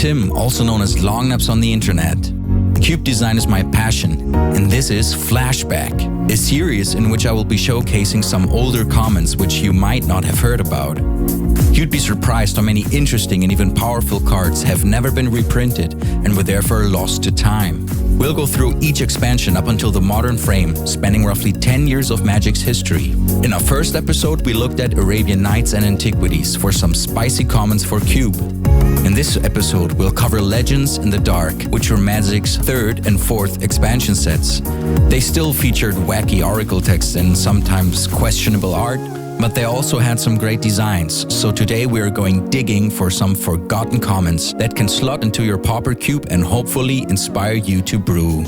Tim, also known as Longnaps on the internet. Cube design is my passion, and this is Flashback, a series in which I will be showcasing some older commons which you might not have heard about. You'd be surprised how many interesting and even powerful cards have never been reprinted and were therefore lost to time. We'll go through each expansion up until the modern frame, spanning roughly 10 years of Magic's history. In our first episode, we looked at Arabian Nights and Antiquities for some spicy commons for Cube. In this episode, we'll cover Legends in the Dark, which were Magic's third and fourth expansion sets. They still featured wacky oracle texts and sometimes questionable art, but they also had some great designs. So today we are going digging for some forgotten commons that can slot into your Pauper cube and hopefully inspire you to brew.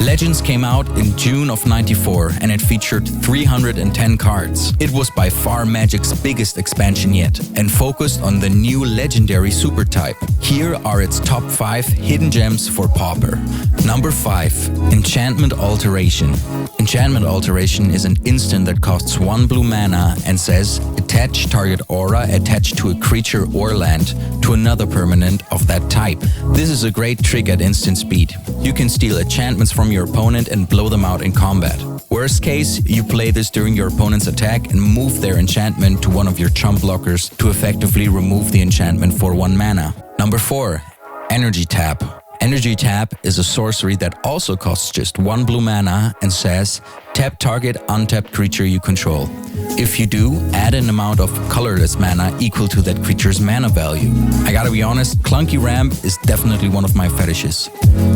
Legends came out in June of '94 and it featured 310 cards. It was by far Magic's biggest expansion yet and focused on the new legendary super type. Here are its top 5 hidden gems for Pauper. Number 5. Enchantment Alteration. Enchantment Alteration is an instant that costs 1 blue mana and says attach target aura attached to a creature or land to another permanent of that type. This is a great trick at instant speed. You can steal enchantments from your opponent and blow them out in combat. Worst case, you play this during your opponent's attack and move their enchantment to one of your chump blockers to effectively remove the enchantment for 1 mana. Number 4. Energy Tap. Energy Tap is a sorcery that also costs just 1 blue mana and says tap target untapped creature you control. If you do, add an amount of colorless mana equal to that creature's mana value. I gotta be honest, clunky ramp is definitely one of my fetishes.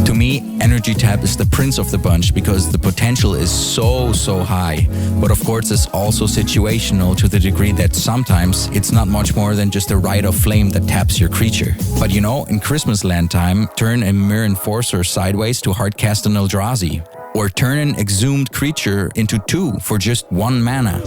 To me, Energy Tap is the prince of the bunch because the potential is so high. But of course it's also situational to the degree that sometimes it's not much more than just a Rite of Flame that taps your creature. But you know, in Christmas land time, turn a Mirror Enforcer sideways to hardcast an Eldrazi. Or turn an exhumed creature into 2 for just 1 mana.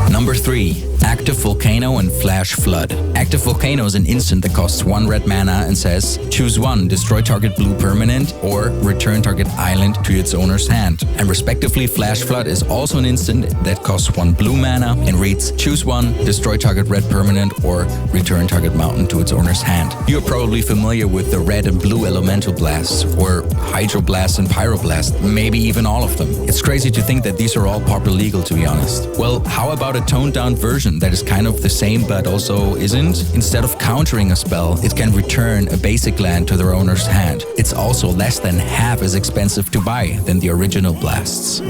Number 3. Active Volcano and Flash Flood. Active Volcano is an instant that costs 1 red mana and says choose 1, destroy target blue permanent, or return target island to its owner's hand. And respectively, Flash Flood is also an instant that costs 1 blue mana and reads choose 1, destroy target red permanent, or return target mountain to its owner's hand. You're probably familiar with the red and blue elemental blasts, or hydroblast and pyroblast, maybe even all of them. It's crazy to think that these are all Pauper legal, to be honest. Well, how about a toned down version that is kind of the same but also isn't? Instead of countering a spell, it can return a basic land to their owner's hand. It's also less than half as expensive to buy than the original blasts.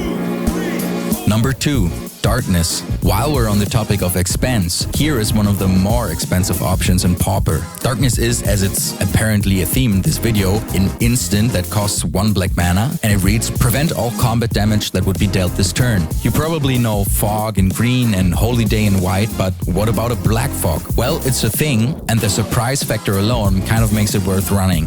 Number 2. Darkness. While we're on the topic of expense, here is one of the more expensive options in Pauper. Darkness is, as it's apparently a theme in this video, an instant that costs 1 black mana, and it reads prevent all combat damage that would be dealt this turn. You probably know Fog in green and Holy Day in white, but what about a black fog? Well, it's a thing, and the surprise factor alone kind of makes it worth running.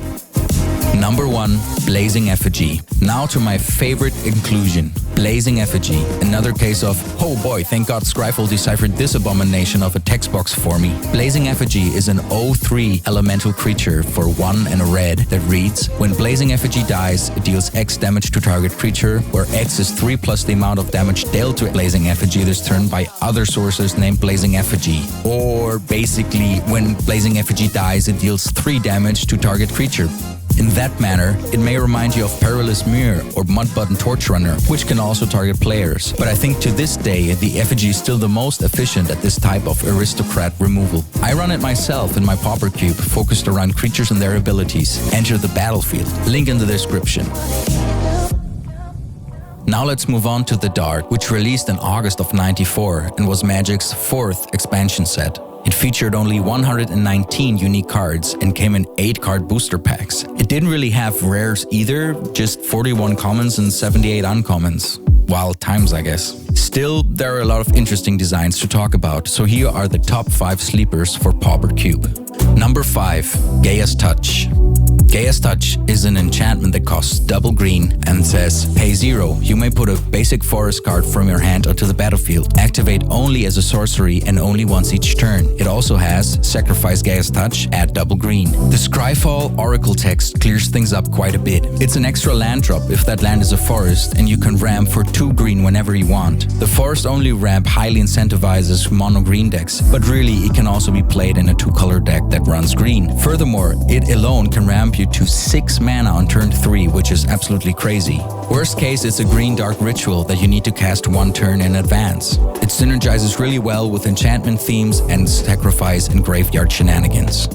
Number 1. Blazing Effigy. Now to my favorite inclusion, Blazing Effigy. Another case of, oh boy, thank God Scryfall deciphered this abomination of a text box for me. Blazing Effigy is an 0/3 elemental creature for 1 and a red that reads, when Blazing Effigy dies, it deals X damage to target creature, where X is 3 plus the amount of damage dealt to Blazing Effigy this turn by other sources named Blazing Effigy. Or basically, when Blazing Effigy dies, it deals 3 damage to target creature. In that manner, it may remind you of Perilous Mirror or Mudbutton Torch Runner, which can also target players. But I think to this day, the effigy is still the most efficient at this type of aristocrat removal. I run it myself in my Pauper cube, focused around creatures and their abilities. Enter the battlefield. Link in the description. Now let's move on to The Dark, which released in August of '94 and was Magic's 4th expansion set. It featured only 119 unique cards and came in 8-card booster packs. It didn't really have rares either, just 41 commons and 78 uncommons. Wild times, I guess. Still, there are a lot of interesting designs to talk about, so here are the top 5 sleepers for Pauper Cube. Number 5. Gaia's Touch. Gaia's Touch is an enchantment that costs double green and says, pay 0. You may put a basic forest card from your hand onto the battlefield. Activate only as a sorcery and only once each turn. It also has sacrifice Gaia's Touch, add double green. The Scryfall Oracle text clears things up quite a bit. It's an extra land drop if that land is a forest, and you can ramp for 2 green whenever you want. The forest only ramp highly incentivizes mono green decks, but really it can also be played in a 2-color deck that runs green. Furthermore, it alone can ramp you to 6 mana on turn 3, which is absolutely crazy. Worst case, it's a green dark ritual that you need to cast 1 turn in advance. It synergizes really well with enchantment themes and sacrifice and graveyard shenanigans.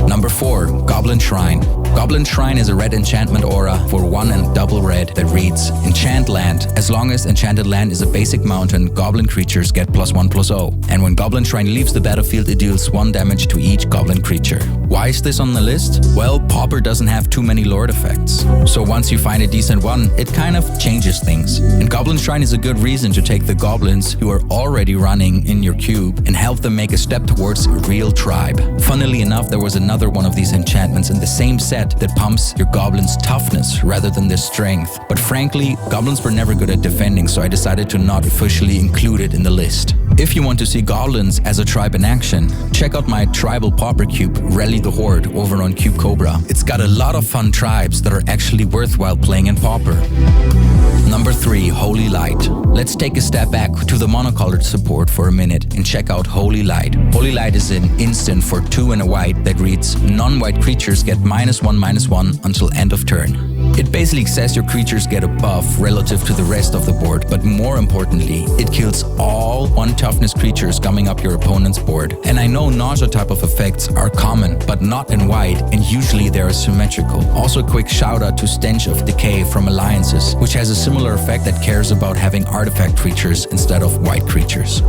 Number 4, Goblin Shrine. Goblin Shrine is a red enchantment aura for 1 and double red that reads, enchant land. As long as enchanted land is a basic mountain, goblin creatures get +1/+0. And when Goblin Shrine leaves the battlefield, it deals 1 damage to each goblin creature. Why is this on the list? Well, Pauper doesn't have too many lord effects. So once you find a decent one, it kind of changes things. And Goblin Shrine is a good reason to take the goblins who are already running in your cube and help them make a step towards a real tribe. Funnily enough, there was another one of these enchantments in the same set that pumps your goblins' toughness rather than their strength. But frankly, goblins were never good at defending, so I decided to not officially include it in the list. If you want to see goblins as a tribe in action, check out my tribal Pauper cube, Rally the Horde, over on Cube Cobra. It's got a lot of fun tribes that are actually worthwhile playing in Pauper. Number 3, Holy Light. Let's take a step back to the monocolored support for a minute and check out Holy Light. Holy Light is an instant for 2 and a white that reads, non-white creatures get -1/-1 until end of turn. It basically says your creatures get a buff relative to the rest of the board, but more importantly, it kills all 1 toughness creatures coming up your opponent's board. And I know nausea type of effects are common, but not in white, and usually they are symmetrical. Also, a quick shout out to Stench of Decay from Alliances, which has a similar effect that cares about having artifact creatures instead of white creatures.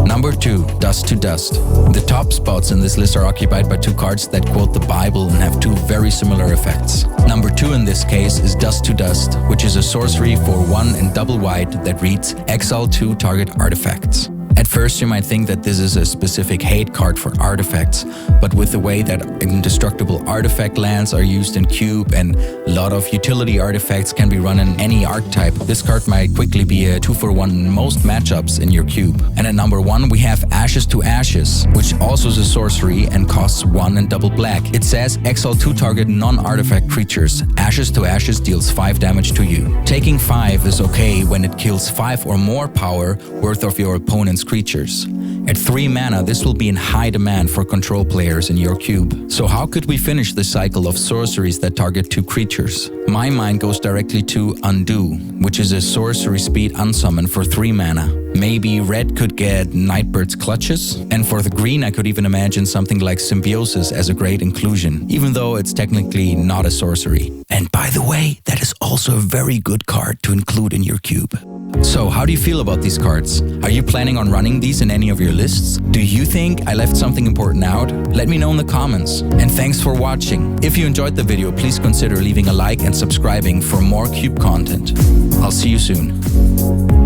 Number 2, Dust to Dust. The top spots in this list are occupied by 2 cards that quote the Bible and have 2 very similar effects. Number 2 in this case is Dust to Dust, which is a sorcery for 1 and double white that reads, exile 2 target artifacts. At first you might think that this is a specific hate card for artifacts, but with the way that indestructible artifact lands are used in Cube and a lot of utility artifacts can be run in any archetype, this card might quickly be a 2-for-1 in most matchups in your cube. And at number 1 we have Ashes to Ashes, which also is a sorcery and costs 1 and double black. It says exile 2 target non-artifact creatures. Ashes to Ashes deals 5 damage to you. Taking 5 is okay when it kills 5 or more power worth of your opponent's creatures. At 3 mana, this will be in high demand for control players in your cube. So how could we finish the cycle of sorceries that target 2 creatures? My mind goes directly to Undo, which is a sorcery speed unsummon for 3 mana. Maybe red could get Nightbird's Clutches, and for the green I could even imagine something like Symbiosis as a great inclusion, even though it's technically not a sorcery. And by the way, that is also a very good card to include in your cube. So how do you feel about these cards? Are you planning on running these in any of your lists? Do you think I left something important out? Let me know in the comments. And thanks for watching. If you enjoyed the video, please consider leaving a like and subscribing for more Cube content. I'll see you soon.